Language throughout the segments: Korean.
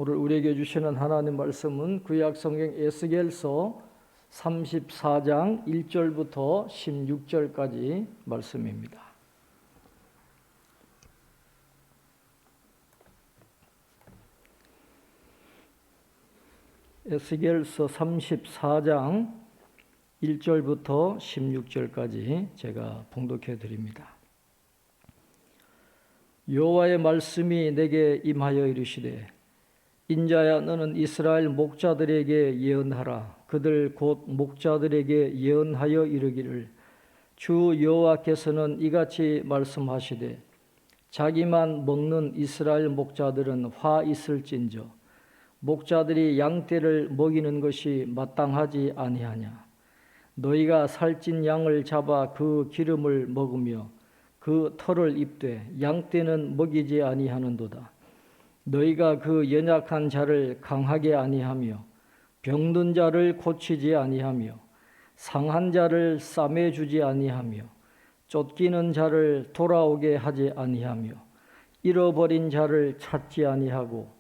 오늘 우리에게 주시는 하나님 말씀은 구약 성경 에스겔서 34장 1절부터 16절까지 말씀입니다. 에스겔서 34장 1절부터 16절까지 제가 봉독해 드립니다. 여호와의 말씀이 내게 임하여 이르시되 인자야 너는 이스라엘 목자들에게 예언하라. 그들 곧 목자들에게 예언하여 이르기를 주 여호와께서는 이같이 말씀하시되 자기만 먹는 이스라엘 목자들은 화 있을진저 목자들이 양떼를 먹이는 것이 마땅하지 아니하냐. 너희가 살찐 양을 잡아 그 기름을 먹으며 그 털을 입되 양떼는 먹이지 아니하는도다. 너희가 그 연약한 자를 강하게 아니하며 병든 자를 고치지 아니하며 상한 자를 싸매 주지 아니하며 쫓기는 자를 돌아오게 하지 아니하며 잃어버린 자를 찾지 아니하고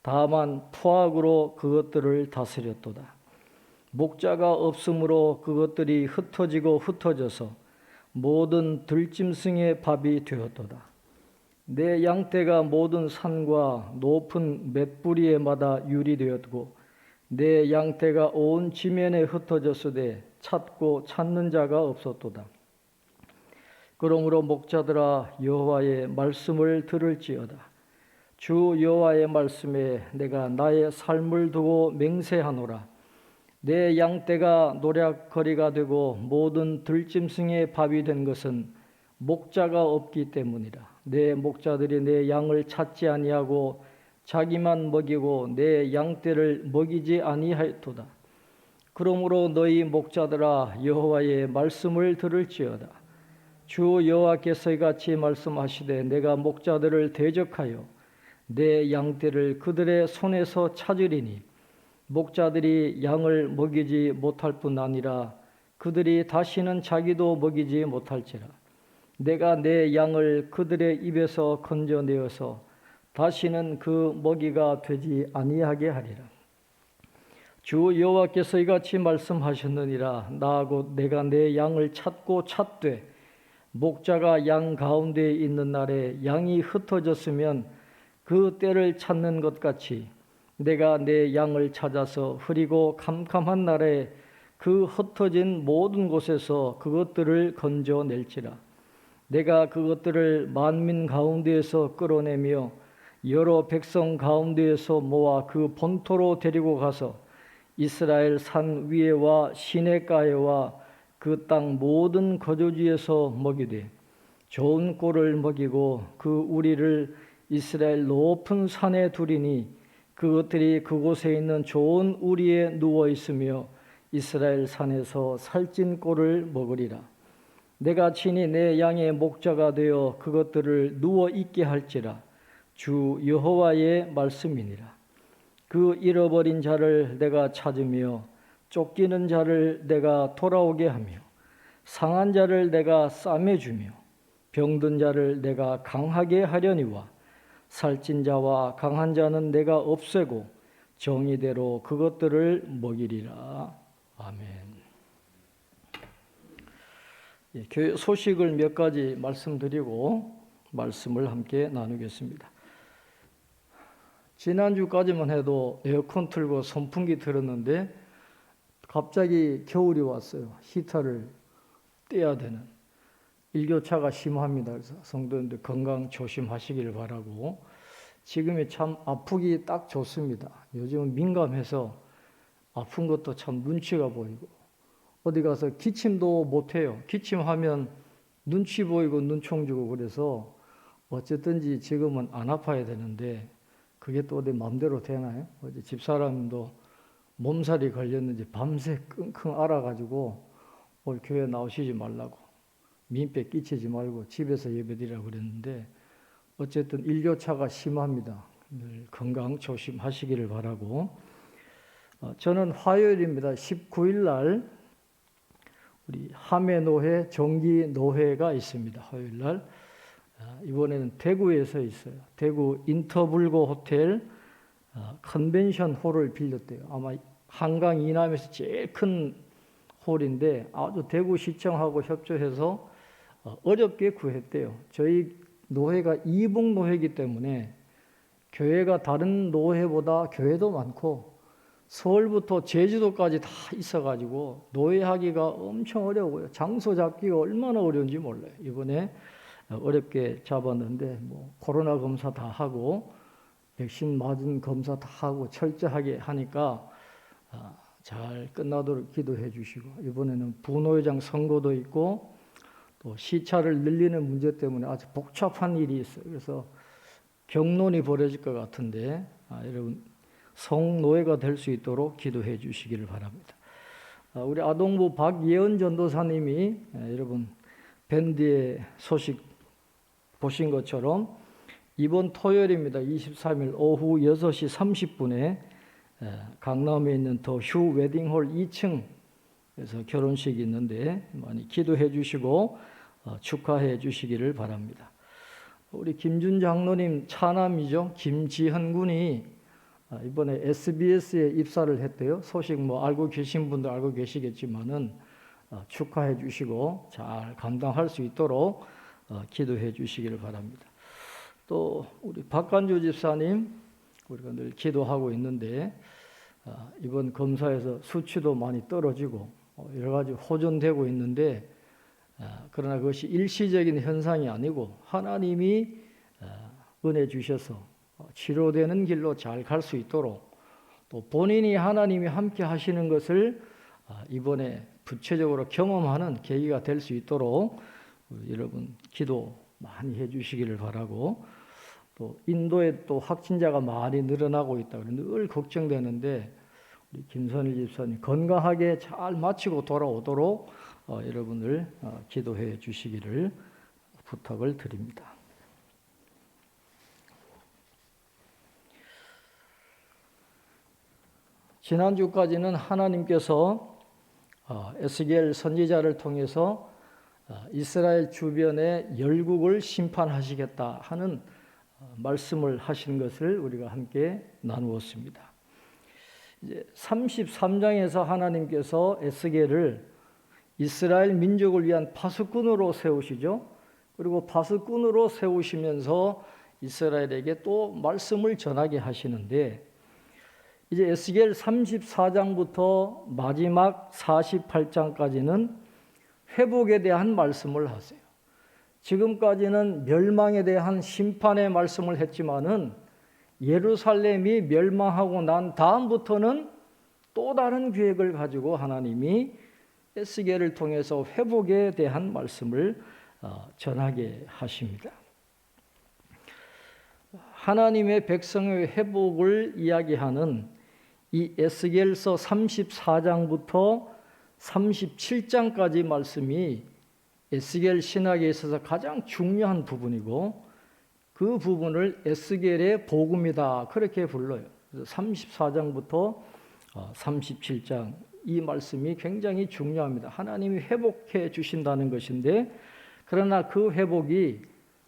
다만 포악으로 그것들을 다스렸도다. 목자가 없으므로 그것들이 흩어지고 흩어져서 모든 들짐승의 밥이 되었도다. 내 양떼가 모든 산과 높은 맷뿌리에마다 유리되었고 내 양떼가 온 지면에 흩어졌으되 찾고 찾는 자가 없었도다. 그러므로 목자들아 여호와의 말씀을 들을지어다. 주 여호와의 말씀에 내가 나의 삶을 두고 맹세하노라. 내 양떼가 노략거리가 되고 모든 들짐승의 밥이 된 것은 목자가 없기 때문이라. 내 목자들이 내 양을 찾지 아니하고 자기만 먹이고 내 양떼를 먹이지 아니하였도다. 그러므로 너희 목자들아 여호와의 말씀을 들을지어다. 주 여호와께서 이같이 말씀하시되 내가 목자들을 대적하여 내 양떼를 그들의 손에서 찾으리니 목자들이 양을 먹이지 못할 뿐 아니라 그들이 다시는 자기도 먹이지 못할지라. 내가 내 양을 그들의 입에서 건져내어서 다시는 그 먹이가 되지 아니하게 하리라. 주 여호와께서 이같이 말씀하셨느니라. 나하고 내가 내 양을 찾고 찾되 목자가 양 가운데에 있는 날에 양이 흩어졌으면 그 때를 찾는 것 같이 내가 내 양을 찾아서 흐리고 캄캄한 날에 그 흩어진 모든 곳에서 그것들을 건져낼지라. 내가 그것들을 만민 가운데에서 끌어내며 여러 백성 가운데에서 모아 그 본토로 데리고 가서 이스라엘 산 위에와 시내가에와 그 땅 모든 거주지에서 먹이되 좋은 꼴을 먹이고 그 우리를 이스라엘 높은 산에 두리니 그것들이 그곳에 있는 좋은 우리에 누워 있으며 이스라엘 산에서 살찐 꼴을 먹으리라. 내가 친히 내 양의 목자가 되어 그것들을 누워 있게 할지라. 주 여호와의 말씀이니라. 그 잃어버린 자를 내가 찾으며 쫓기는 자를 내가 돌아오게 하며 상한 자를 내가 싸매주며 병든 자를 내가 강하게 하려니와 살찐 자와 강한 자는 내가 없애고 정의대로 그것들을 먹이리라. 아멘. 교회 소식을 몇 가지 말씀드리고 말씀을 함께 나누겠습니다. 지난주까지만 해도 에어컨 틀고 선풍기 틀었는데 갑자기 겨울이 왔어요. 히터를 떼야 되는 일교차가 심합니다. 그래서 성도님들 건강 조심하시길 바라고 지금이 참 아프기 딱 좋습니다. 요즘은 민감해서 아픈 것도 참 눈치가 보이고 어디 가서 기침도 못해요. 기침하면 눈치 보이고 눈총 주고 그래서 어쨌든지 지금은 안 아파야 되는데 그게 또 어디 마음대로 되나요? 어제 집사람도 몸살이 걸렸는지 밤새 끙끙 앓아가지고 오늘 교회 나오시지 말라고 민폐 끼치지 말고 집에서 예배드리라고 그랬는데 어쨌든 일교차가 심합니다. 늘 건강 조심하시기를 바라고 저는 화요일입니다. 19일 날 우리 하매노회 정기노회가 있습니다. 화요일 날 이번에는 대구에서 있어요. 대구 인터블고 호텔 컨벤션 홀을 빌렸대요. 아마 한강 이남에서 제일 큰 홀인데 아주 대구시청하고 협조해서 어렵게 구했대요. 저희 노회가 이북 노회이기 때문에 교회가 다른 노회보다 교회도 많고 서울부터 제주도까지 다 있어가지고 노회하기가 엄청 어려워요. 장소 잡기가 얼마나 어려운지 몰라요. 이번에 어렵게 잡았는데 뭐 코로나 검사 다 하고 백신 맞은 검사 다 하고 철저하게 하니까 잘 끝나도록 기도해 주시고, 이번에는 부노회장 선거도 있고 또 시차를 늘리는 문제 때문에 아주 복잡한 일이 있어요. 그래서 경론이 벌어질 것 같은데 여러분 성노예가 될 수 있도록 기도해 주시기를 바랍니다. 우리 아동부 박예은 전도사님이 여러분 밴드의 소식 보신 것처럼 이번 토요일입니다. 23일 오후 6시 30분에 강남에 있는 더 휴 웨딩홀 2층에서 결혼식이 있는데 많이 기도해 주시고 축하해 주시기를 바랍니다. 우리 김준 장로님 차남이죠. 김지현 군이 이번에 SBS에 입사를 했대요. 소식 뭐 알고 계신 분들 알고 계시겠지만은 축하해 주시고 잘 감당할 수 있도록 기도해 주시기를 바랍니다. 또 우리 박간주 집사님 우리가 늘 기도하고 있는데 이번 검사에서 수치도 많이 떨어지고 여러 가지 호전되고 있는데 그러나 그것이 일시적인 현상이 아니고 하나님이 은혜 주셔서 치료되는 길로 잘 갈 수 있도록 또 본인이 하나님이 함께 하시는 것을 이번에 구체적으로 경험하는 계기가 될 수 있도록 여러분 기도 많이 해주시기를 바라고, 또 인도에 또 확진자가 많이 늘어나고 있다고 늘 걱정되는데 우리 김선일 집사님 건강하게 잘 마치고 돌아오도록 여러분들 기도해 주시기를 부탁을 드립니다. 지난주까지는 하나님께서 에스겔 선지자를 통해서 이스라엘 주변의 열국을 심판하시겠다 하는 말씀을 하신 것을 우리가 함께 나누었습니다. 이제 33장에서 하나님께서 에스겔을 이스라엘 민족을 위한 파수꾼으로 세우시죠. 그리고 파수꾼으로 세우시면서 이스라엘에게 또 말씀을 전하게 하시는데, 이제 에스겔 34장부터 마지막 48장까지는 회복에 대한 말씀을 하세요. 지금까지는 멸망에 대한 심판의 말씀을 했지만은 예루살렘이 멸망하고 난 다음부터는 또 다른 계획을 가지고 하나님이 에스겔을 통해서 회복에 대한 말씀을 전하게 하십니다. 하나님의 백성의 회복을 이야기하는 이 에스겔서 34장부터 37장까지 말씀이 에스겔 신학에 있어서 가장 중요한 부분이고, 그 부분을 에스겔의 복음이다 그렇게 불러요. 그래서 34장부터 37장 이 말씀이 굉장히 중요합니다. 하나님이 회복해 주신다는 것인데, 그러나 그 회복이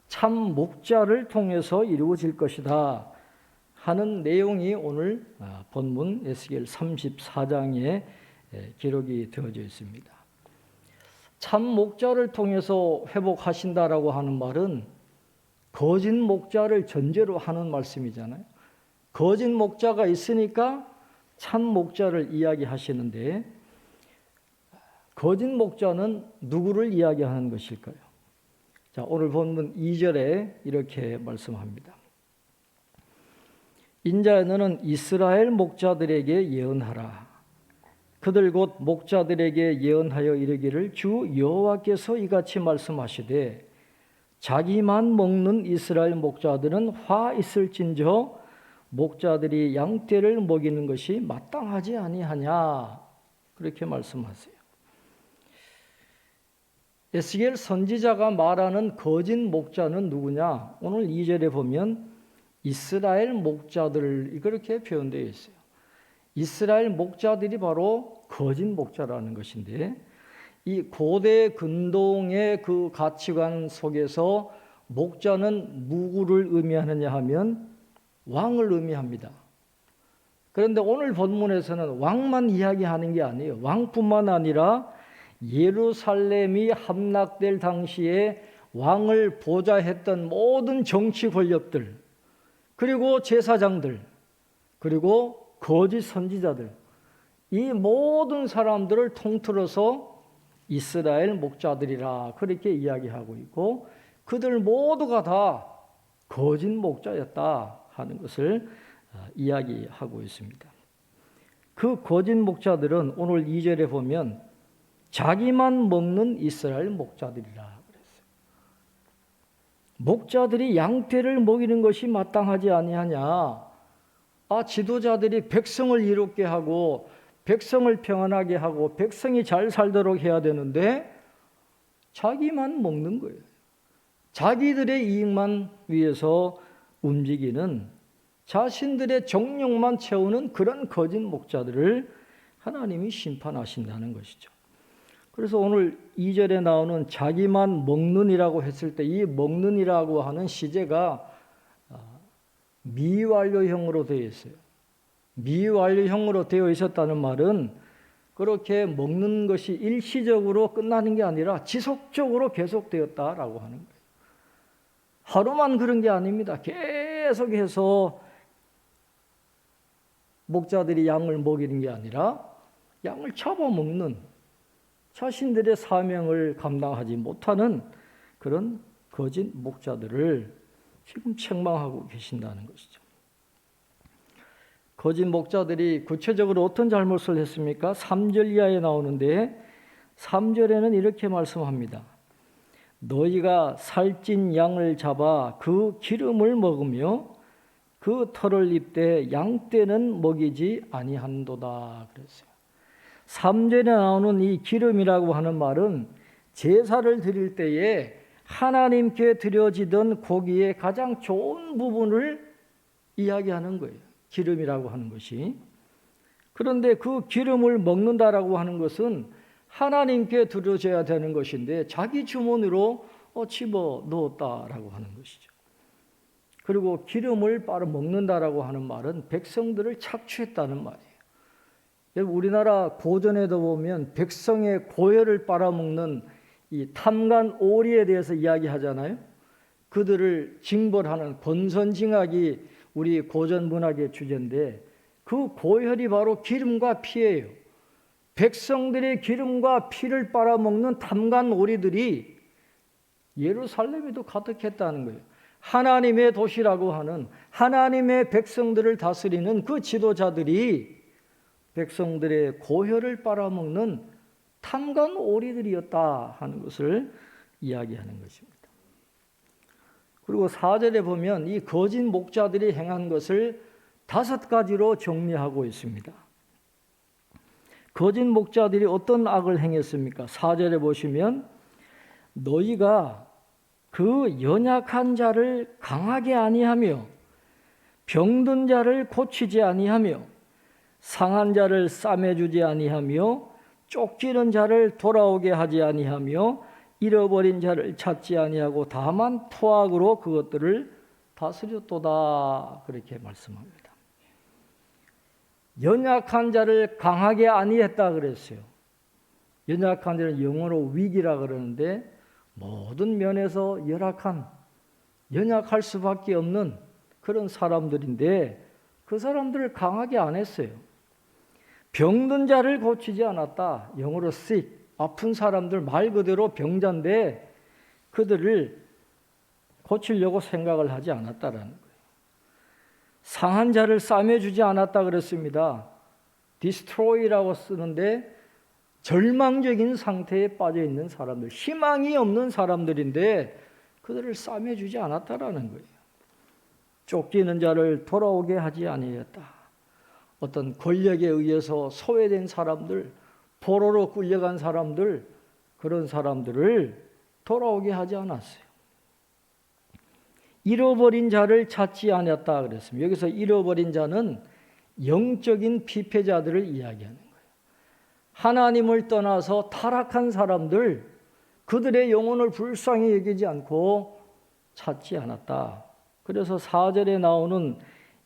참 목자를 통해서 이루어질 것이다 하는 내용이 오늘 본문 에스겔 34장에 기록이 되어져 있습니다. 참 목자를 통해서 회복하신다라고 하는 말은 거짓 목자를 전제로 하는 말씀이잖아요. 거짓 목자가 있으니까 참 목자를 이야기하시는데, 거짓 목자는 누구를 이야기하는 것일까요? 자, 오늘 본문 2절에 이렇게 말씀합니다. 인자야 너는 이스라엘 목자들에게 예언하라. 그들 곧 목자들에게 예언하여 이르기를 주 여호와께서 이같이 말씀하시되 자기만 먹는 이스라엘 목자들은 화 있을진저 목자들이 양떼를 먹이는 것이 마땅하지 아니하냐 그렇게 말씀하세요. 에스겔 선지자가 말하는 거짓 목자는 누구냐? 오늘 2절에 보면 이스라엘 목자들 그렇게 표현되어 있어요. 이스라엘 목자들이 바로 거짓 목자라는 것인데, 이 고대 근동의 그 가치관 속에서 목자는 누구를 의미하느냐 하면 왕을 의미합니다. 그런데 오늘 본문에서는 왕만 이야기하는 게 아니에요. 왕뿐만 아니라 예루살렘이 함락될 당시에 왕을 보좌했던 모든 정치 권력들, 그리고 제사장들, 그리고 거짓 선지자들, 이 모든 사람들을 통틀어서 이스라엘 목자들이라 그렇게 이야기하고 있고, 그들 모두가 다 거짓 목자였다 하는 것을 이야기하고 있습니다. 그 거짓 목자들은 오늘 2절에 보면 자기만 먹는 이스라엘 목자들이라 그랬어요. 목자들이 양떼를 먹이는 것이 마땅하지 아니하냐? 지도자들이 백성을 이롭게 하고 백성을 평안하게 하고 백성이 잘 살도록 해야 되는데 자기만 먹는 거예요. 자기들의 이익만 위해서 움직이는, 자신들의 정욕만 채우는 그런 거짓 목자들을 하나님이 심판하신다는 것이죠. 그래서 오늘 2절에 나오는 자기만 먹는이라고 했을 때 이 먹는이라고 하는 시제가 미완료형으로 되어 있어요. 미완료형으로 되어 있었다는 말은 그렇게 먹는 것이 일시적으로 끝나는 게 아니라 지속적으로 계속되었다라고 하는 거예요. 하루만 그런 게 아닙니다. 계속해서 목자들이 양을 먹이는 게 아니라 양을 잡아먹는, 자신들의 사명을 감당하지 못하는 그런 거짓 목자들을 지금 책망하고 계신다는 것이죠. 거짓 목자들이 구체적으로 어떤 잘못을 했습니까? 3절 이하에 나오는데 3절에는 이렇게 말씀합니다. 너희가 살찐 양을 잡아 그 기름을 먹으며 그 털을 입되 양떼는 먹이지 아니한도다 그랬어요. 3절에 나오는 이 기름이라고 하는 말은 제사를 드릴 때에 하나님께 드려지던 고기의 가장 좋은 부분을 이야기하는 거예요. 기름이라고 하는 것이. 그런데 그 기름을 먹는다라고 하는 것은 하나님께 드려져야 되는 것인데 자기 주머니로 집어 넣었다라고 하는 것이죠. 그리고 기름을 빨아먹는다라고 하는 말은 백성들을 착취했다는 말이에요. 우리나라 고전에도 보면 백성의 고혈을 빨아먹는 이 탐관 오리에 대해서 이야기하잖아요. 그들을 징벌하는 권선징악이 우리 고전 문학의 주제인데 그 고혈이 바로 기름과 피예요. 백성들의 기름과 피를 빨아먹는 탐관 오리들이 예루살렘에도 가득했다는 거예요. 하나님의 도시라고 하는 하나님의 백성들을 다스리는 그 지도자들이 백성들의 고혈을 빨아먹는 탐관 오리들이었다 하는 것을 이야기하는 것입니다. 그리고 4절에 보면 이 거짓 목자들이 행한 것을 5가지로 정리하고 있습니다. 거짓 목자들이 어떤 악을 행했습니까? 4절에 보시면 너희가 그 연약한 자를 강하게 아니하며 병든 자를 고치지 아니하며 상한 자를 싸매주지 아니하며 쫓기는 자를 돌아오게 하지 아니하며 잃어버린 자를 찾지 아니하고 다만 토악으로 그것들을 다스렸도다 그렇게 말씀합니다. 연약한 자를 강하게 아니했다 그랬어요. 연약한 자는 영어로 위기라 그러는데 모든 면에서 연약할 수밖에 없는 그런 사람들인데 그 사람들을 강하게 안 했어요. 병든 자를 고치지 않았다. 영어로 sick, 아픈 사람들 말 그대로 병자인데 그들을 고치려고 생각을 하지 않았다라는 거예요. 상한 자를 싸매주지 않았다 그랬습니다. destroy라고 쓰는데 절망적인 상태에 빠져 있는 사람들, 희망이 없는 사람들인데 그들을 싸매주지 않았다라는 거예요. 쫓기는 자를 돌아오게 하지 아니했다. 어떤 권력에 의해서 소외된 사람들, 포로로 끌려간 사람들, 그런 사람들을 돌아오게 하지 않았어요. 잃어버린 자를 찾지 않았다 그랬습니다. 여기서 잃어버린 자는 영적인 피폐자들을 이야기하는 거예요. 하나님을 떠나서 타락한 사람들, 그들의 영혼을 불쌍히 여기지 않고 찾지 않았다. 그래서 4절에 나오는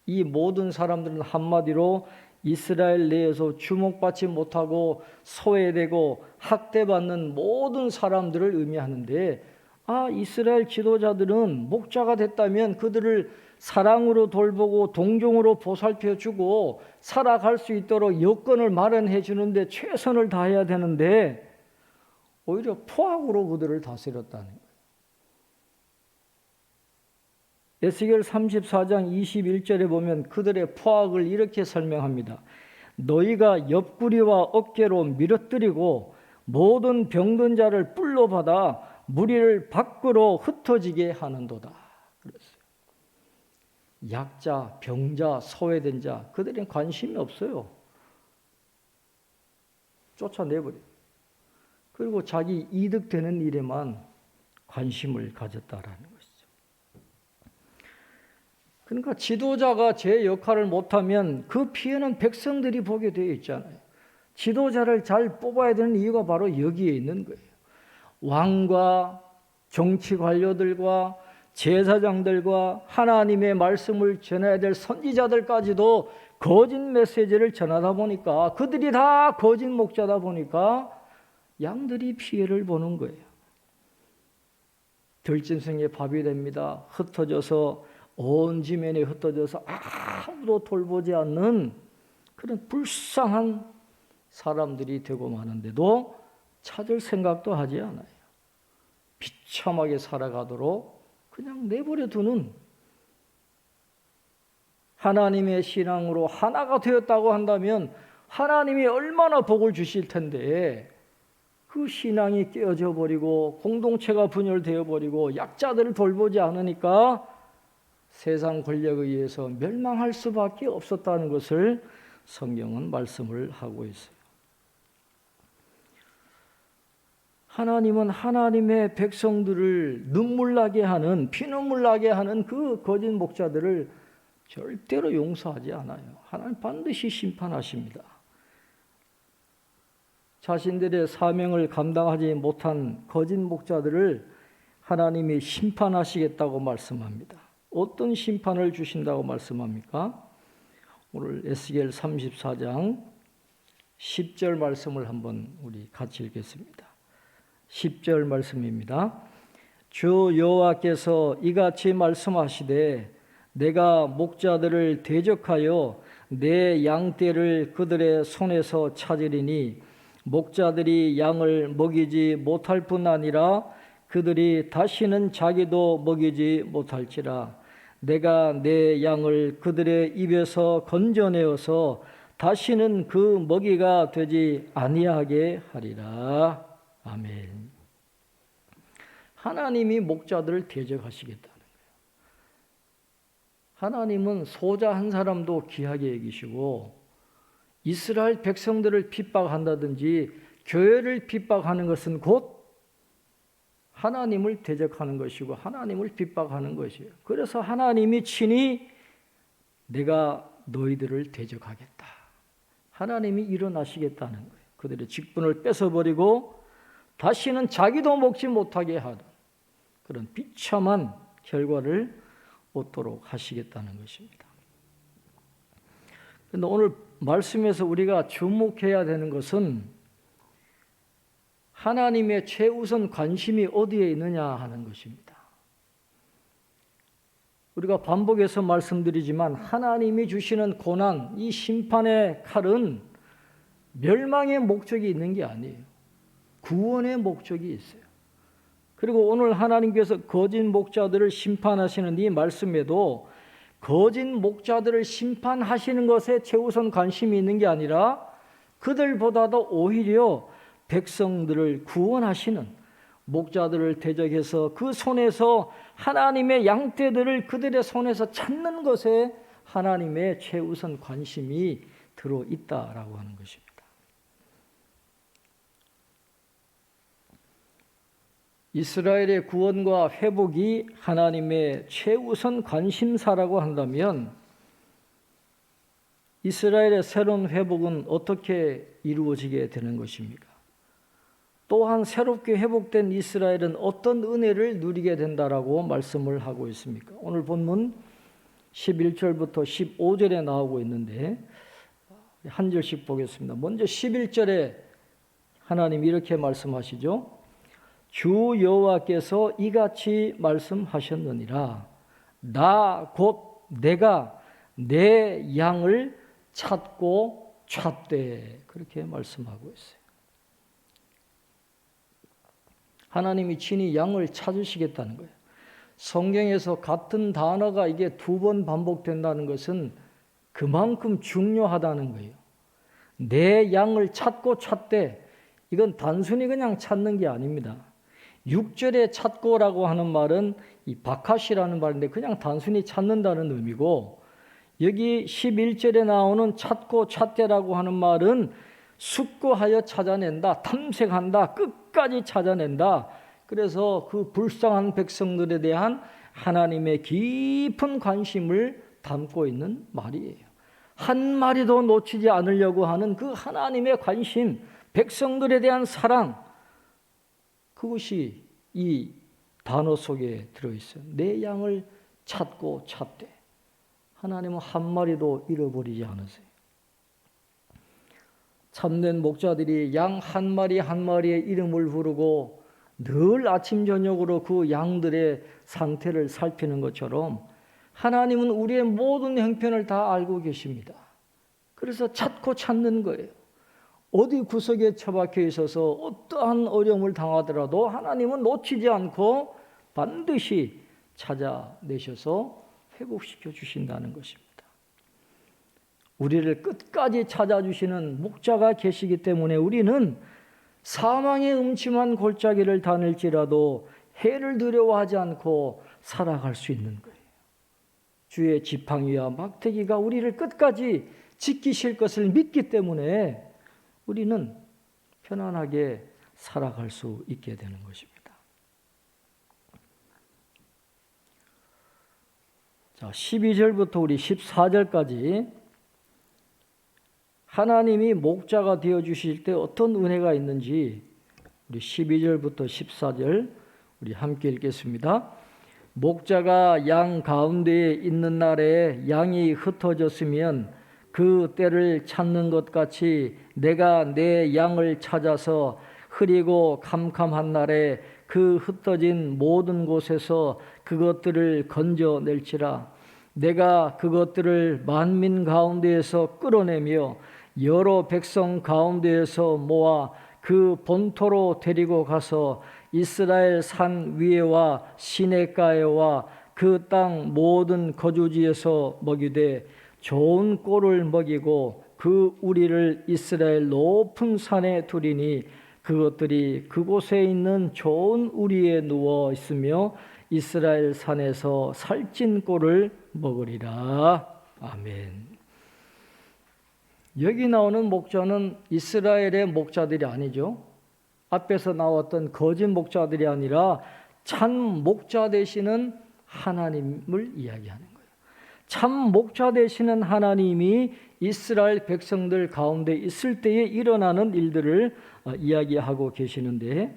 이 모든 사람들은 한마디로 이스라엘 내에서 주목받지 못하고 소외되고 학대받는 모든 사람들을 의미하는데, 이스라엘 지도자들은 목자가 됐다면 그들을 사랑으로 돌보고 동정으로 보살펴주고 살아갈 수 있도록 여건을 마련해 주는데 최선을 다해야 되는데 오히려 포악으로 그들을 다스렸다는 거예요. 에스겔 34장 21절에 보면 그들의 포악을 이렇게 설명합니다. 너희가 옆구리와 어깨로 밀어뜨리고 모든 병든 자를 뿔로 받아 무리를 밖으로 흩어지게 하는도다. 그랬어요. 약자, 병자, 소외된 자, 그들은 관심이 없어요. 쫓아내버려요. 그리고 자기 이득되는 일에만 관심을 가졌다라는 것이죠. 그러니까 지도자가 제 역할을 못하면 그 피해는 백성들이 보게 되어 있잖아요. 지도자를 잘 뽑아야 되는 이유가 바로 여기에 있는 거예요. 왕과 정치 관료들과 제사장들과 하나님의 말씀을 전해야 될 선지자들까지도 거짓 메시지를 전하다 보니까 그들이 다 거짓 목자다 보니까 양들이 피해를 보는 거예요. 들짐승의 밥이 됩니다. 흩어져서 온 지면에 흩어져서 아무도 돌보지 않는 그런 불쌍한 사람들이 되고 마는데도 찾을 생각도 하지 않아요. 비참하게 살아가도록 그냥 내버려 두는, 하나님의 신앙으로 하나가 되었다고 한다면 하나님이 얼마나 복을 주실 텐데 그 신앙이 깨어져 버리고 공동체가 분열되어 버리고 약자들을 돌보지 않으니까 세상 권력에 의해서 멸망할 수밖에 없었다는 것을 성경은 말씀을 하고 있어요. 하나님은 하나님의 백성들을 눈물 나게 하는, 피눈물 나게 하는 그 거짓 목자들을 절대로 용서하지 않아요. 하나님 반드시 심판하십니다. 자신들의 사명을 감당하지 못한 거짓 목자들을 하나님이 심판하시겠다고 말씀합니다. 어떤 심판을 주신다고 말씀합니까? 오늘 에스겔 34장 10절 말씀을 한번 우리 같이 읽겠습니다. 10절 말씀입니다. 주 여호와께서 이같이 말씀하시되 내가 목자들을 대적하여 내 양떼를 그들의 손에서 찾으리니 목자들이 양을 먹이지 못할 뿐 아니라 그들이 다시는 자기도 먹이지 못할지라. 내가 내 양을 그들의 입에서 건져내어서 다시는 그 먹이가 되지 아니하게 하리라. 아멘. 하나님이 목자들을 대적하시겠다는 거예요. 하나님은 소자 한 사람도 귀하게 여기시고 이스라엘 백성들을 핍박한다든지 교회를 핍박하는 것은 곧 하나님을 대적하는 것이고 하나님을 핍박하는 것이에요. 그래서 하나님이 친히 내가 너희들을 대적하겠다. 하나님이 일어나시겠다는 거예요. 그들의 직분을 뺏어버리고 다시는 자기도 먹지 못하게 하는 그런 비참한 결과를 얻도록 하시겠다는 것입니다. 그런데 오늘 말씀에서 우리가 주목해야 되는 것은 하나님의 최우선 관심이 어디에 있느냐 하는 것입니다. 우리가 반복해서 말씀드리지만 하나님이 주시는 고난, 이 심판의 칼은 멸망의 목적이 있는 게 아니에요. 구원의 목적이 있어요. 그리고 오늘 하나님께서 거짓 목자들을 심판하시는 이 말씀에도 거짓 목자들을 심판하시는 것에 최우선 관심이 있는 게 아니라 그들보다도 오히려 백성들을 구원하시는 목자들을 대적해서 그 손에서 하나님의 양떼들을 그들의 손에서 찾는 것에 하나님의 최우선 관심이 들어있다라고 하는 것입니다. 이스라엘의 구원과 회복이 하나님의 최우선 관심사라고 한다면 이스라엘의 새로운 회복은 어떻게 이루어지게 되는 것입니까? 또한 새롭게 회복된 이스라엘은 어떤 은혜를 누리게 된다라고 말씀을 하고 있습니까? 오늘 본문 11절부터 15절에 나오고 있는데 한 절씩 보겠습니다. 먼저 11절에 하나님 이렇게 말씀하시죠. 주 여호와께서 이같이 말씀하셨느니라. 나 곧 내가 내 양을 찾고 찾되. 그렇게 말씀하고 있어요. 하나님이 친히 양을 찾으시겠다는 거예요. 성경에서 같은 단어가 이게 2번 반복된다는 것은 그만큼 중요하다는 거예요. 내 양을 찾고 찾되. 이건 단순히 그냥 찾는 게 아닙니다. 6절에 찾고라고 하는 말은 이 바카시라는 말인데 그냥 단순히 찾는다는 의미고, 여기 11절에 나오는 찾고 찾되라고 하는 말은 숙고하여 찾아낸다, 탐색한다, 끝까지 찾아낸다. 그래서 그 불쌍한 백성들에 대한 하나님의 깊은 관심을 담고 있는 말이에요. 한 마리도 놓치지 않으려고 하는 그 하나님의 관심, 백성들에 대한 사랑, 그것이 이 단어 속에 들어있어요. 내 양을 찾고 찾되. 하나님은 한 마리도 잃어버리지 않으세요. 참된 목자들이 양 한 마리 한 마리의 이름을 부르고 늘 아침 저녁으로 그 양들의 상태를 살피는 것처럼 하나님은 우리의 모든 형편을 다 알고 계십니다. 그래서 찾고 찾는 거예요. 어디 구석에 처박혀 있어서 어떠한 어려움을 당하더라도 하나님은 놓치지 않고 반드시 찾아내셔서 회복시켜 주신다는 것입니다. 우리를 끝까지 찾아주시는 목자가 계시기 때문에 우리는 사망의 음침한 골짜기를 다닐지라도 해를 두려워하지 않고 살아갈 수 있는 거예요. 주의 지팡이와 막대기가 우리를 끝까지 지키실 것을 믿기 때문에 우리는 편안하게 살아갈 수 있게 되는 것입니다. 자, 12절부터 우리 14절까지 하나님이 목자가 되어 주실 때 어떤 은혜가 있는지 우리 12절부터 14절 우리 함께 읽겠습니다. 목자가 양 가운데에 있는 날에 양이 흩어졌으면 그 때를 찾는 것 같이 내가 내 양을 찾아서 흐리고 캄캄한 날에 그 흩어진 모든 곳에서 그것들을 건져낼지라. 내가 그것들을 만민 가운데에서 끌어내며 여러 백성 가운데에서 모아 그 본토로 데리고 가서 이스라엘 산 위에와 시내가에와 그 땅 모든 거주지에서 먹이되 좋은 꼴을 먹이고 그 우리를 이스라엘 높은 산에 두리니 그것들이 그곳에 있는 좋은 우리에 누워 있으며 이스라엘 산에서 살찐 꼴을 먹으리라. 아멘. 여기 나오는 목자는 이스라엘의 목자들이 아니죠. 앞에서 나왔던 거짓 목자들이 아니라 참 목자 되시는 하나님을 이야기하는 거예요. 참 목자 되시는 하나님이 이스라엘 백성들 가운데 있을 때에 일어나는 일들을 이야기하고 계시는데,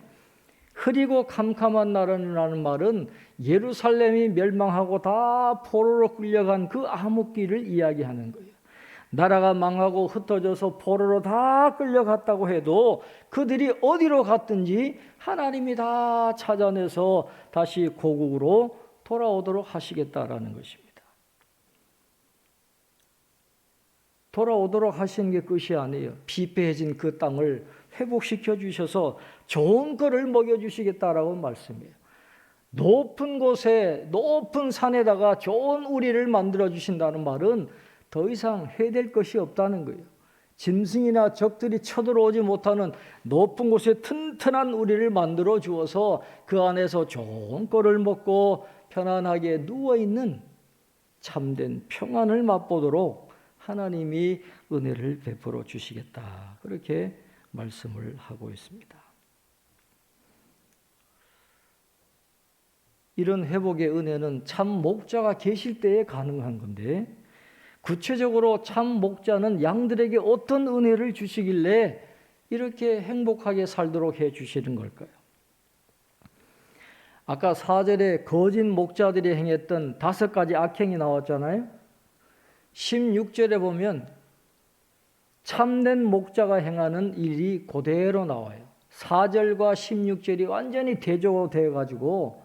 흐리고 캄캄한 날이라는 말은 예루살렘이 멸망하고 다 포로로 끌려간 그 암흑기를 이야기하는 거예요. 나라가 망하고 흩어져서 포로로 다 끌려갔다고 해도 그들이 어디로 갔든지 하나님이 다 찾아내서 다시 고국으로 돌아오도록 하시겠다라는 것입니다. 돌아오도록 하시는 게 끝이 아니에요. 피폐해진 그 땅을 회복시켜 주셔서 좋은 거를 먹여주시겠다라고 말씀해요. 높은 곳에 높은 산에다가 좋은 우리를 만들어 주신다는 말은 더 이상 해될 것이 없다는 거예요. 짐승이나 적들이 쳐들어오지 못하는 높은 곳에 튼튼한 우리를 만들어 주어서 그 안에서 좋은 거를 먹고 편안하게 누워있는 참된 평안을 맛보도록 하나님이 은혜를 베풀어 주시겠다. 그렇게 말씀을 하고 있습니다. 이런 회복의 은혜는 참 목자가 계실 때에 가능한 건데, 구체적으로 참 목자는 양들에게 어떤 은혜를 주시길래 이렇게 행복하게 살도록 해 주시는 걸까요? 아까 4절에 거짓 목자들이 행했던 5가지 악행이 나왔잖아요. 16절에 보면 참된 목자가 행하는 일이 그대로 나와요. 4절과 16절이 완전히 대조되어 가지고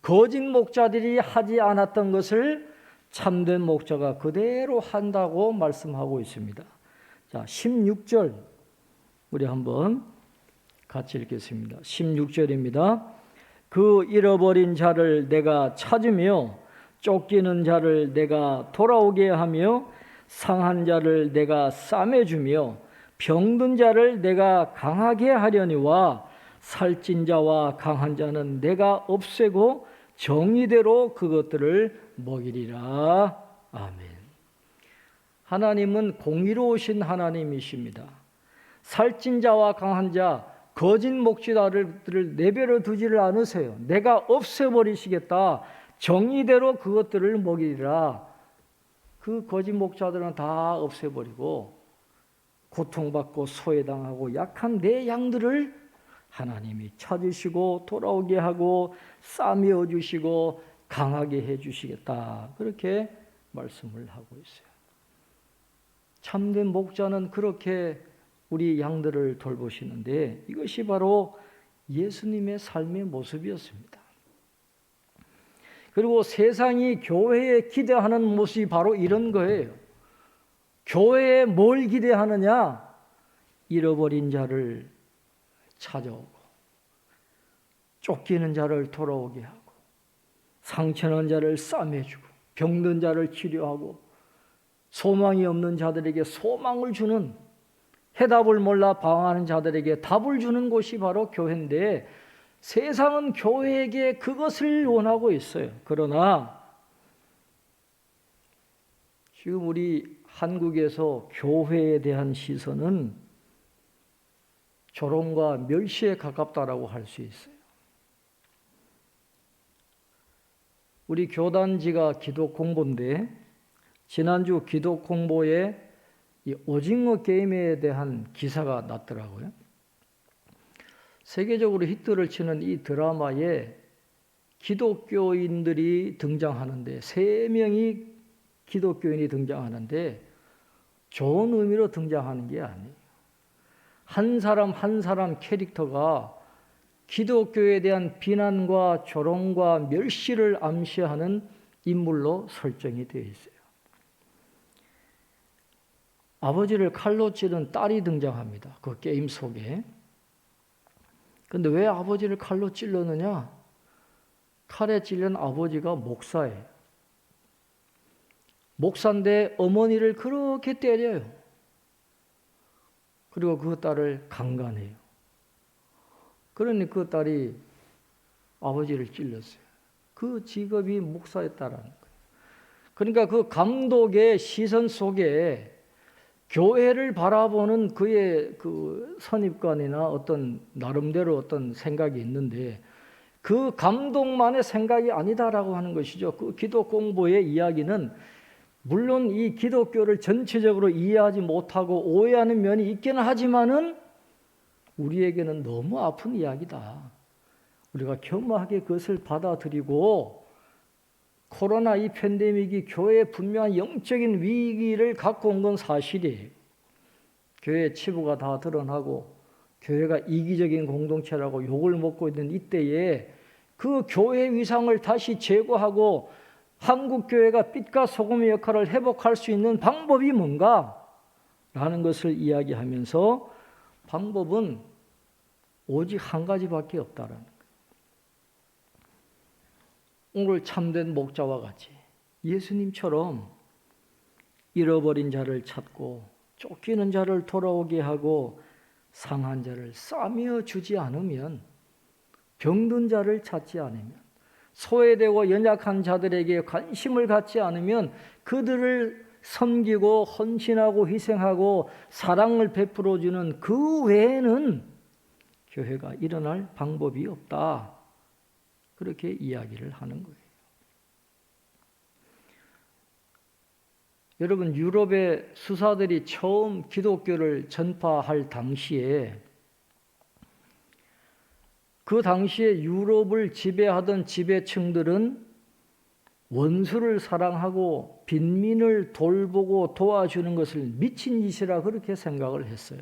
거짓 목자들이 하지 않았던 것을 참된 목자가 그대로 한다고 말씀하고 있습니다. 자, 16절 우리 한번 같이 읽겠습니다. 16절입니다. 그 잃어버린 자를 내가 찾으며 쫓기는 자를 내가 돌아오게 하며 상한 자를 내가 싸매주며 병든 자를 내가 강하게 하려니와 살찐 자와 강한 자는 내가 없애고 정의대로 그것들을 먹이리라. 아멘. 하나님은 공의로우신 하나님이십니다. 살찐 자와 강한 자, 거짓 목자들을 내버려 두지를 않으세요. 내가 없애버리시겠다. 정의대로 그것들을 먹이리라. 그 거짓 목자들은 다 없애버리고 고통받고 소외당하고 약한 내 양들을 하나님이 찾으시고 돌아오게 하고 싸매어 주시고 강하게 해주시겠다. 그렇게 말씀을 하고 있어요. 참된 목자는 그렇게 우리 양들을 돌보시는데 이것이 바로 예수님의 삶의 모습이었습니다. 그리고 세상이 교회에 기대하는 모습이 바로 이런 거예요. 교회에 뭘 기대하느냐? 잃어버린 자를 찾아오고 쫓기는 자를 돌아오게 하고 상처난 자를 싸매주고 병든 자를 치료하고 소망이 없는 자들에게 소망을 주는, 해답을 몰라 방황하는 자들에게 답을 주는 곳이 바로 교회인데 세상은 교회에게 그것을 원하고 있어요. 그러나 지금 우리 한국에서 교회에 대한 시선은 조롱과 멸시에 가깝다라고 할 수 있어요. 우리 교단지가 기독 공보인데 지난주 기독 공보에 이 오징어 게임에 대한 기사가 났더라고요. 세계적으로 히트를 치는 이 드라마에 기독교인들이 등장하는데 3명이 기독교인이 등장하는데 좋은 의미로 등장하는 게 아니에요. 한 사람 한 사람 캐릭터가 기독교에 대한 비난과 조롱과 멸시를 암시하는 인물로 설정이 되어 있어요. 아버지를 칼로 찌른 딸이 등장합니다. 그 게임 속에. 그런데 왜 아버지를 칼로 찔렀느냐? 칼에 찔린 아버지가 목사예요. 목사인데 어머니를 그렇게 때려요. 그리고 그 딸을 강간해요. 그러니 그 딸이 아버지를 찔렀어요. 그 직업이 목사였다라는 거예요. 그러니까 그 감독의 시선 속에 교회를 바라보는 그의 그 선입관이나 어떤 나름대로 어떤 생각이 있는데 그 감독만의 생각이 아니다라고 하는 것이죠. 그 기독 공보의 이야기는 물론 이 기독교를 전체적으로 이해하지 못하고 오해하는 면이 있기는 하지만은 우리에게는 너무 아픈 이야기다. 우리가 겸허하게 그것을 받아들이고 코로나 이 팬데믹이 교회에 분명한 영적인 위기를 갖고 온 건 사실이에요. 교회의 치부가 다 드러나고 교회가 이기적인 공동체라고 욕을 먹고 있는 이때에 그 교회 위상을 다시 제고하고 한국 교회가 빛과 소금의 역할을 회복할 수 있는 방법이 뭔가? 라는 것을 이야기하면서 방법은 오직 한 가지밖에 없다라는 거예요. 오늘 참된 목자와 같이 예수님처럼 잃어버린 자를 찾고 쫓기는 자를 돌아오게 하고 상한 자를 싸매어 주지 않으면, 병든 자를 찾지 않으면, 소외되고 연약한 자들에게 관심을 갖지 않으면 그들을 섬기고 헌신하고 희생하고 사랑을 베풀어 주는 그 외에는 교회가 일어날 방법이 없다. 그렇게 이야기를 하는 거예요. 여러분, 유럽의 수사들이 처음 기독교를 전파할 당시에 그 당시에 유럽을 지배하던 지배층들은 원수를 사랑하고 빈민을 돌보고 도와주는 것을 미친 짓이라 그렇게 생각을 했어요.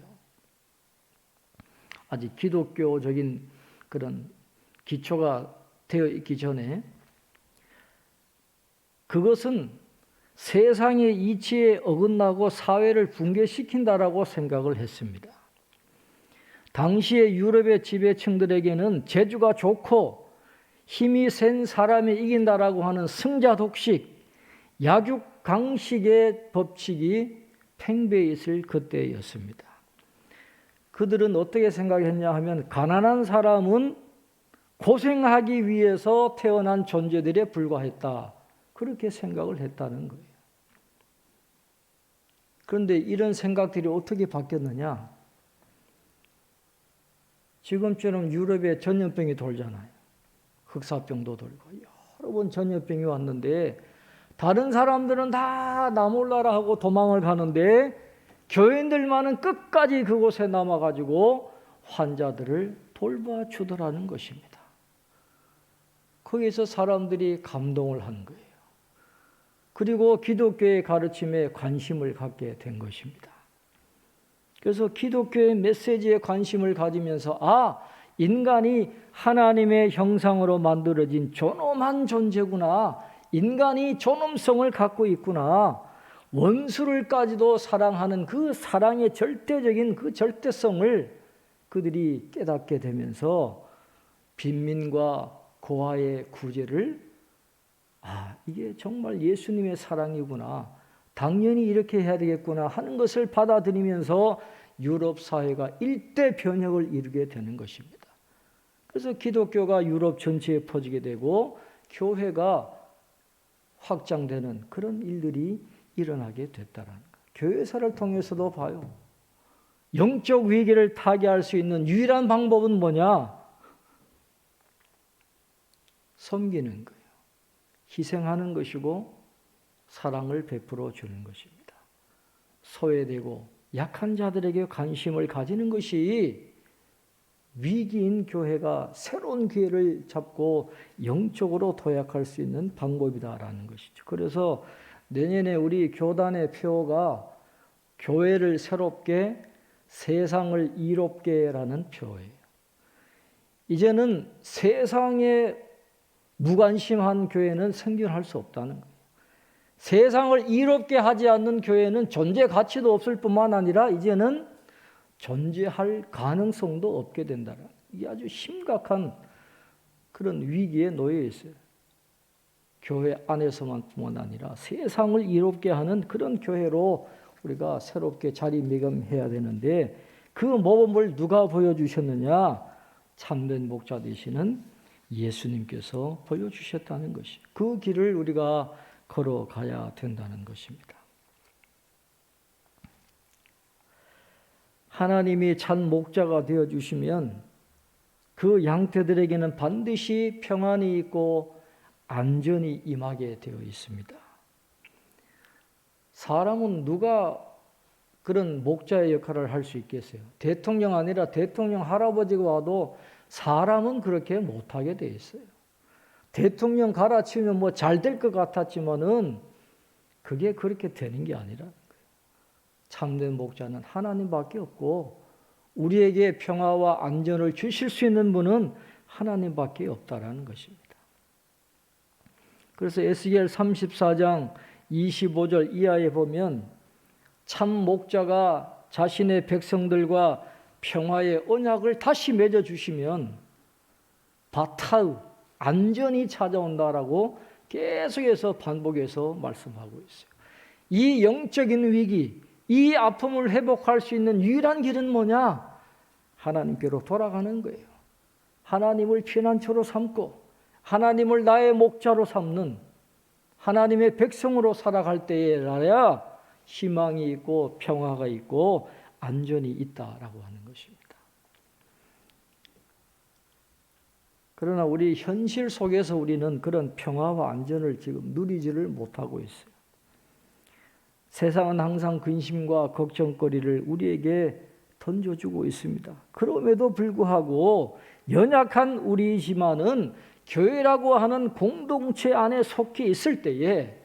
아직 기독교적인 그런 기초가 되어 있기 전에 그것은 세상의 이치에 어긋나고 사회를 붕괴시킨다라고 생각을 했습니다. 당시의 유럽의 지배층들에게는 재주가 좋고 힘이 센 사람이 이긴다라고 하는 승자 독식, 약육 강식의 법칙이 팽배해 있을 그때였습니다. 그들은 어떻게 생각했냐 하면 가난한 사람은 고생하기 위해서 태어난 존재들에 불과했다. 그렇게 생각을 했다는 거예요. 그런데 이런 생각들이 어떻게 바뀌었느냐? 지금처럼 유럽에 전염병이 돌잖아요. 흑사병도 돌고 여러 번 전염병이 왔는데 다른 사람들은 다 나 몰라라 하고 도망을 가는데 교인들만은 끝까지 그곳에 남아가지고 환자들을 돌봐주더라는 것입니다. 거기서 사람들이 감동을 한 거예요. 그리고 기독교의 가르침에 관심을 갖게 된 것입니다. 그래서 기독교의 메시지에 관심을 가지면서 인간이 하나님의 형상으로 만들어진 존엄한 존재구나. 인간이 존엄성을 갖고 있구나. 원수를까지도 사랑하는 그 사랑의 절대적인 그 절대성을 그들이 깨닫게 되면서 빈민과 고아의 구제를 이게 정말 예수님의 사랑이구나. 당연히 이렇게 해야 되겠구나 하는 것을 받아들이면서 유럽 사회가 일대 변혁을 이루게 되는 것입니다. 그래서 기독교가 유럽 전체에 퍼지게 되고 교회가 확장되는 그런 일들이 일어나게 됐다는 거예요. 교회사를 통해서도 봐요. 영적 위기를 타개할 수 있는 유일한 방법은 뭐냐? 섬기는 거예요. 희생하는 것이고 사랑을 베풀어 주는 것입니다. 소외되고 약한 자들에게 관심을 가지는 것이 위기인 교회가 새로운 기회를 잡고 영적으로 도약할 수 있는 방법이다라는 것이죠. 그래서 내년에 우리 교단의 표어가 교회를 새롭게 세상을 이롭게라는 표어예요. 이제는 세상에 무관심한 교회는 생존할 수 없다는 거예요. 세상을 이롭게 하지 않는 교회는 존재 가치도 없을 뿐만 아니라 이제는 존재할 가능성도 없게 된다는 이게 아주 심각한 그런 위기에 놓여 있어요. 교회 안에서만뿐만 아니라 세상을 이롭게 하는 그런 교회로 우리가 새롭게 자리매김해야 되는데 그 모범을 누가 보여주셨느냐? 참된 목자 되시는 예수님께서 보여주셨다는 것이 그 길을 우리가 걸어가야 된다는 것입니다. 하나님이 참 목자가 되어주시면 그 양떼들에게는 반드시 평안이 있고 안전이 임하게 되어 있습니다. 사람은 누가 그런 목자의 역할을 할 수 있겠어요? 대통령 아니라 대통령 할아버지가 와도 사람은 그렇게 못하게 돼 있어요. 대통령 갈아치우면 뭐 잘 될 것 같았지만은 그게 그렇게 되는 게 아니라 참된 목자는 하나님밖에 없고 우리에게 평화와 안전을 주실 수 있는 분은 하나님밖에 없다라는 것입니다. 그래서 에스겔 34장 25절 이하에 보면 참 목자가 자신의 백성들과 평화의 언약을 다시 맺어주시면 바타의 안전이 찾아온다라고 계속해서 반복해서 말씀하고 있어요. 이 영적인 위기, 이 아픔을 회복할 수 있는 유일한 길은 뭐냐? 하나님께로 돌아가는 거예요. 하나님을 피난처로 삼고 하나님을 나의 목자로 삼는 하나님의 백성으로 살아갈 때에라야 희망이 있고 평화가 있고 안전이 있다라고 하는 것입니다. 그러나 우리 현실 속에서 우리는 그런 평화와 안전을 지금 누리지를 못하고 있어요. 세상은 항상 근심과 걱정거리를 우리에게 던져주고 있습니다. 그럼에도 불구하고 연약한 우리지만은 교회라고 하는 공동체 안에 속해 있을 때에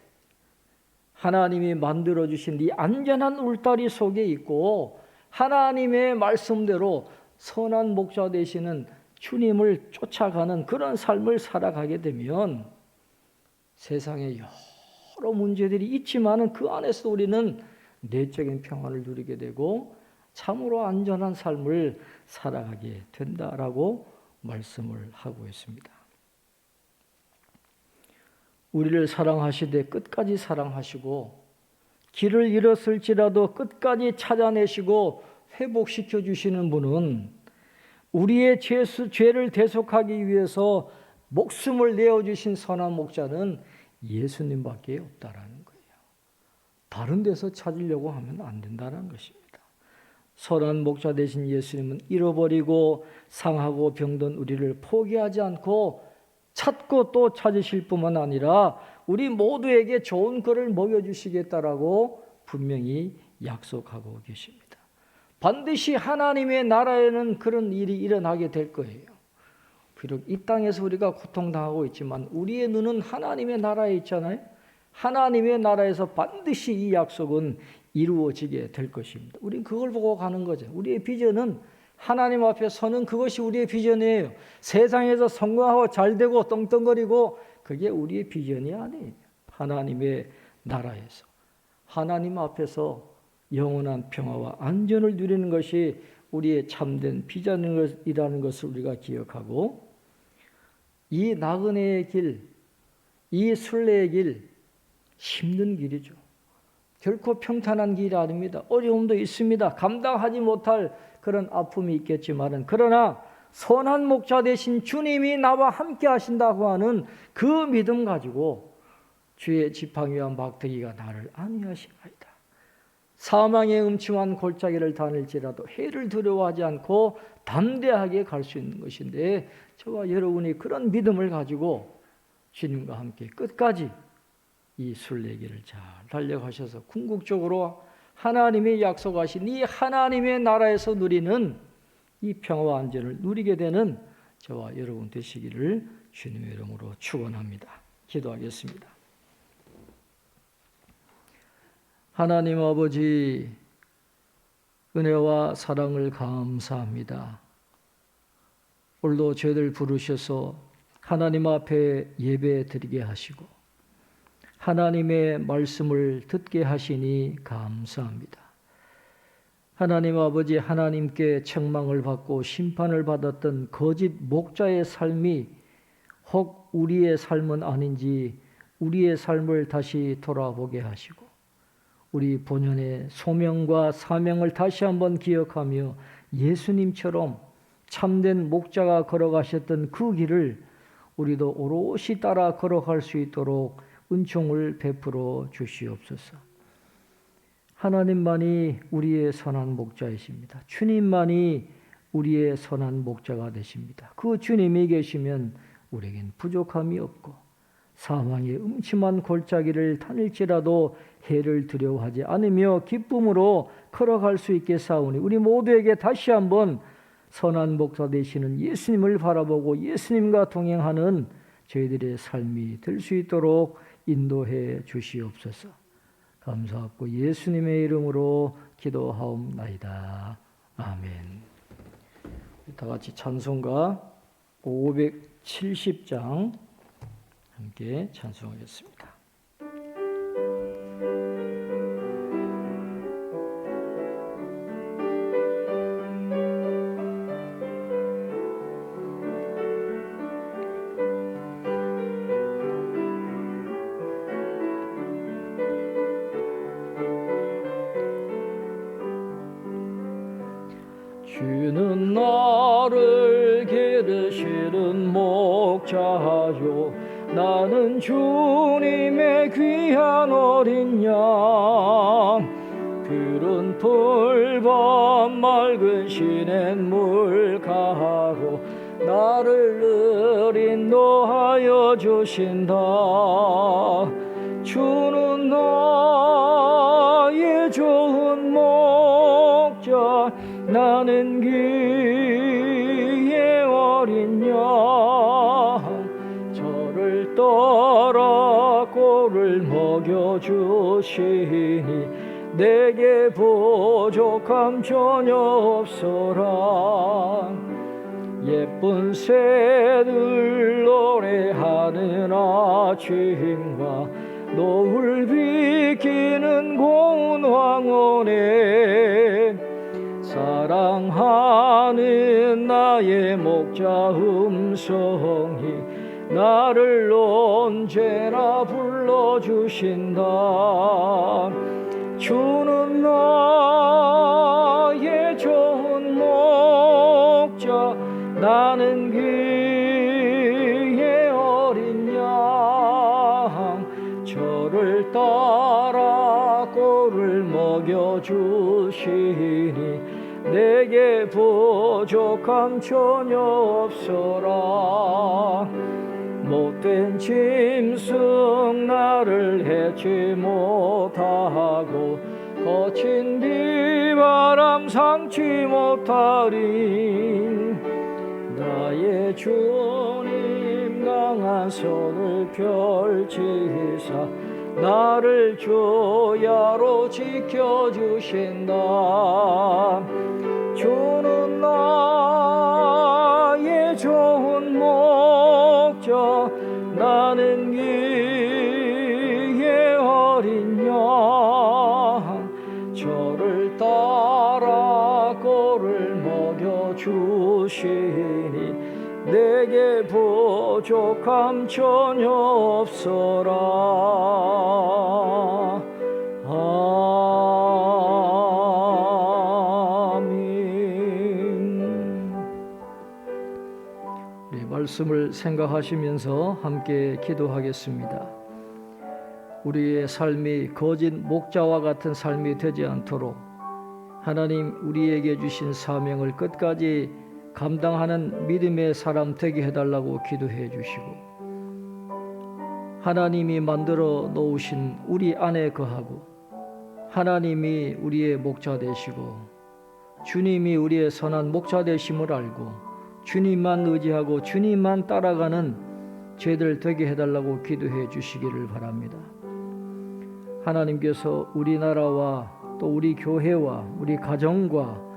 하나님이 만들어주신 이 안전한 울타리 속에 있고 하나님의 말씀대로 선한 목자 되시는 주님을 쫓아가는 그런 삶을 살아가게 되면 세상에 여러 문제들이 있지만은 그 안에서 우리는 내적인 평안을 누리게 되고 참으로 안전한 삶을 살아가게 된다라고 말씀을 하고 있습니다. 우리를 사랑하시되 끝까지 사랑하시고 길을 잃었을지라도 끝까지 찾아내시고 회복시켜 주시는 분은 우리의 죄를 대속하기 위해서 목숨을 내어주신 선한 목자는 예수님밖에 없다라는 거예요. 다른 데서 찾으려고 하면 안 된다는 것입니다. 선한 목자 되신 예수님은 잃어버리고 상하고 병든 우리를 포기하지 않고 찾고 또 찾으실 뿐만 아니라 우리 모두에게 좋은 것을 먹여주시겠다라고 분명히 약속하고 계십니다. 반드시 하나님의 나라에는 그런 일이 일어나게 될 거예요. 비록 이 땅에서 우리가 고통당하고 있지만 우리의 눈은 하나님의 나라에 있잖아요. 하나님의 나라에서 반드시 이 약속은 이루어지게 될 것입니다. 우리는 그걸 보고 가는 거죠. 우리의 비전은 하나님 앞에 서는 그것이 우리의 비전이에요. 세상에서 성공하고 잘되고 떵떵거리고 그게 우리의 비전이 아니에요. 하나님의 나라에서 하나님 앞에서 영원한 평화와 안전을 누리는 것이 우리의 참된 비전이라는 것을 우리가 기억하고 이 나그네의 길, 이 순례의 길 힘든 길이죠. 결코 평탄한 길이 아닙니다. 어려움도 있습니다. 감당하지 못할 그런 아픔이 있겠지만은 그러나 선한 목자 되신 주님이 나와 함께 하신다고 하는 그 믿음 가지고 주의 지팡이와 막대기가 나를 안위하시나이다. 사망의 음침한 골짜기를 다닐지라도 해를 두려워하지 않고 담대하게 갈 수 있는 것인데 저와 여러분이 그런 믿음을 가지고 주님과 함께 끝까지 이 순례길을 잘 달려가셔서 궁극적으로 하나님이 약속하신 이 하나님의 나라에서 누리는 이 평화와 안전을 누리게 되는 저와 여러분 되시기를 주님의 이름으로 축원합니다. 기도하겠습니다. 하나님 아버지 은혜와 사랑을 감사합니다. 오늘도 저희들 부르셔서 하나님 앞에 예배 드리게 하시고 하나님의 말씀을 듣게 하시니 감사합니다. 하나님 아버지 하나님께 책망을 받고 심판을 받았던 거짓 목자의 삶이 혹 우리의 삶은 아닌지 우리의 삶을 다시 돌아보게 하시고 우리 본연의 소명과 사명을 다시 한번 기억하며 예수님처럼 참된 목자가 걸어가셨던 그 길을 우리도 오롯이 따라 걸어갈 수 있도록 은총을 베풀어 주시옵소서. 하나님만이 우리의 선한 목자이십니다. 주님만이 우리의 선한 목자가 되십니다. 그 주님이 계시면 우리에겐 부족함이 없고 사망의 음침한 골짜기를 다닐지라도 해를 두려워하지 않으며 기쁨으로 걸어갈 수 있게 사오니 우리 모두에게 다시 한번 선한 목자 되시는 예수님을 바라보고 예수님과 동행하는 저희들의 삶이 될 수 있도록 인도해 주시옵소서. 감사하고 예수님의 이름으로 기도하옵나이다. 아멘. 다 같이 찬송가 570장 함께 찬송하겠습니다. 주는 나를 기르시는 목자요 나는 주님의 귀한 어린 양 푸른 풀밭 맑은 시냇물 가로 나를 늘 인도하여 주신다. 주는 나의 좋은 목자 나는 그의 어린 양 저를 따라 꼴을 먹여주시니 내게 부족함 전혀 없어라. 예쁜 새들 노래하는 아침과 노을 비키는 고운 황혼에 사랑하는 나의 목자 음성이 나를 언제나 불러주신다. 주는 나의 좋은 목자 나는 그의 어린 양 저를 따라 꼴을 먹여주시니 내게 부족함 전혀 없어라. 못된 짐승 나를 해치 못하고 거친 비바람 상치 못하리. 나의 주님 강한 손을 펼치사 나를 주야로 지켜주신다. 주는 나의 좋은 목자 나는 그의 어린 양 저를 따라 꼴을 먹여주시니 내게 부족함 전혀 없어라. 아멘. 우리 말씀을 생각하시면서 함께 기도하겠습니다. 우리의 삶이 거짓 목자와 같은 삶이 되지 않도록 하나님 우리에게 주신 사명을 끝까지 감당하는 믿음의 사람 되게 해달라고 기도해 주시고 하나님이 만들어 놓으신 우리 안에 거하고 하나님이 우리의 목자 되시고 주님이 우리의 선한 목자 되심을 알고 주님만 의지하고 주님만 따라가는 죄들 되게 해달라고 기도해 주시기를 바랍니다. 하나님께서 우리나라와 또 우리 교회와 우리 가정과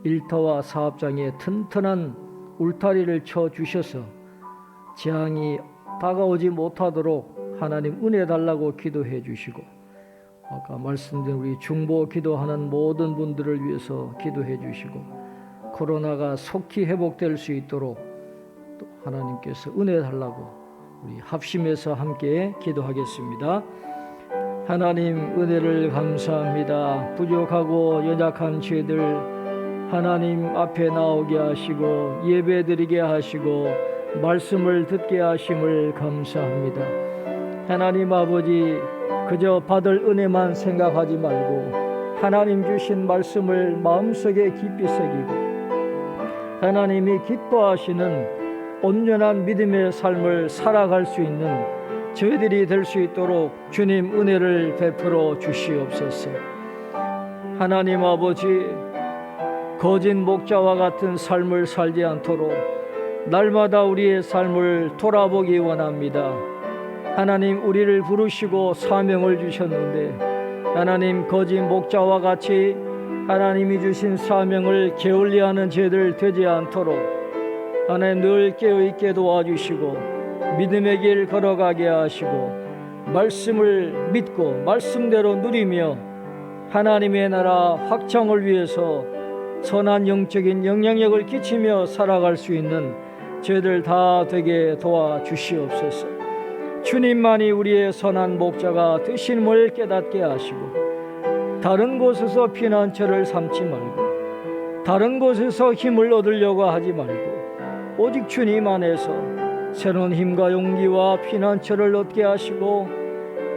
일터와 사업장에 튼튼한 울타리를 쳐주셔서 재앙이 다가오지 못하도록 하나님 은혜 달라고 기도해 주시고 아까 말씀드린 우리 중보 기도하는 모든 분들을 위해서 기도해 주시고 코로나가 속히 회복될 수 있도록 또 하나님께서 은혜 달라고 우리 합심해서 함께 기도하겠습니다. 하나님 은혜를 감사합니다. 부족하고 연약한 죄들 하나님 앞에 나오게 하시고 예배드리게 하시고 말씀을 듣게 하심을 감사합니다. 하나님 아버지 그저 받을 은혜만 생각하지 말고 하나님 주신 말씀을 마음속에 깊이 새기고 하나님이 기뻐하시는 온전한 믿음의 삶을 살아갈 수 있는 저희들이 될 수 있도록 주님 은혜를 베풀어 주시옵소서. 하나님 아버지 거짓 목자와 같은 삶을 살지 않도록 날마다 우리의 삶을 돌아보기 원합니다. 하나님 우리를 부르시고 사명을 주셨는데 하나님 거짓 목자와 같이 하나님이 주신 사명을 게을리하는 죄들 되지 않도록 하나님 늘 깨어있게 도와주시고 믿음의 길 걸어가게 하시고 말씀을 믿고 말씀대로 누리며 하나님의 나라 확장을 위해서 선한 영적인 영향력을 끼치며 살아갈 수 있는 저희들 다 되게 도와주시옵소서. 주님만이 우리의 선한 목자가 되심을 깨닫게 하시고 다른 곳에서 피난처를 삼지 말고 다른 곳에서 힘을 얻으려고 하지 말고 오직 주님 안에서 새로운 힘과 용기와 피난처를 얻게 하시고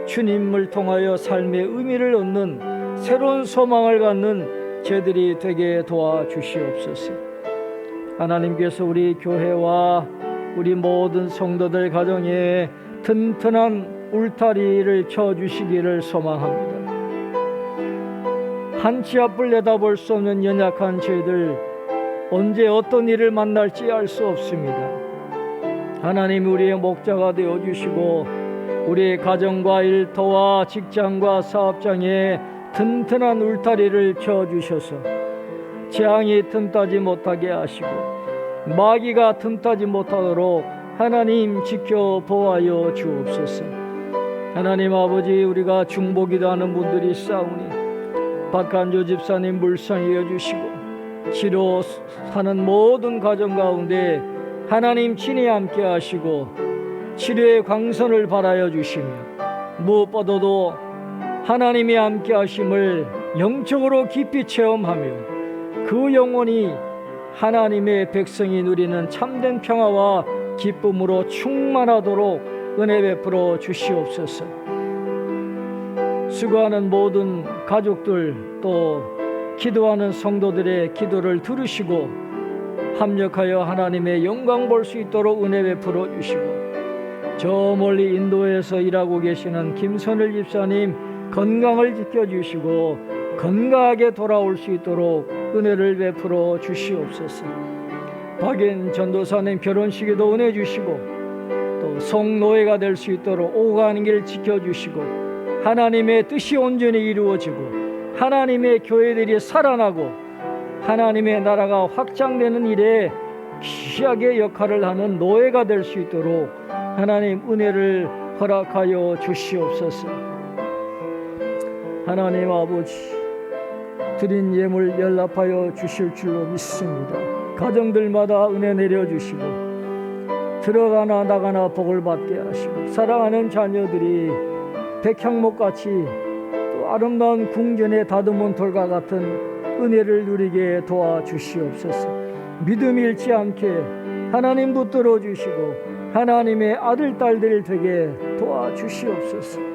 주님을 통하여 삶의 의미를 얻는 새로운 소망을 갖는 저희들이 되게 도와주시옵소서. 하나님께서 우리 교회와 우리 모든 성도들 가정에 튼튼한 울타리를 쳐주시기를 소망합니다. 한치 앞을 내다볼 수 없는 연약한 저희들 언제 어떤 일을 만날지 알 수 없습니다. 하나님 우리의 목자가 되어주시고 우리의 가정과 일터와 직장과 사업장에 튼튼한 울타리를 쳐주셔서 재앙이 틈타지 못하게 하시고 마귀가 틈타지 못하도록 하나님 지켜보아여 주옵소서. 하나님 아버지, 우리가 중보기도하는 분들이 있사오니 박한조 집사님 불쌍히 여주시고 치료하는 모든 가정 가운데 하나님 친히 함께 하시고 치료의 광선을 발하여 주시며 무엇보다도 하나님이 함께 하심을 영적으로 깊이 체험하며 그 영혼이 하나님의 백성이 누리는 참된 평화와 기쁨으로 충만하도록 은혜 베풀어 주시옵소서. 수고하는 모든 가족들 또 기도하는 성도들의 기도를 들으시고 합력하여 하나님의 영광 볼 수 있도록 은혜 베풀어 주시고 저 멀리 인도에서 일하고 계시는 김선일 집사님 건강을 지켜주시고 건강하게 돌아올 수 있도록 은혜를 베풀어 주시옵소서. 박인 전도사님 결혼식에도 은혜 주시고 또 성노예가 될 수 있도록 오고 가는 길 지켜주시고 하나님의 뜻이 온전히 이루어지고 하나님의 교회들이 살아나고 하나님의 나라가 확장되는 일에 귀하게 역할을 하는 노예가 될 수 있도록 하나님 은혜를 허락하여 주시옵소서. 하나님 아버지, 드린 예물 연락하여 주실 줄로 믿습니다. 가정들마다 은혜 내려주시고 들어가나 나가나 복을 받게 하시고 사랑하는 자녀들이 백향목같이 또 아름다운 궁전에 다듬은 돌과 같은 은혜를 누리게 도와주시옵소서. 믿음 잃지 않게 하나님 붙들어 주시고 하나님의 아들 딸들 되게 도와주시옵소서.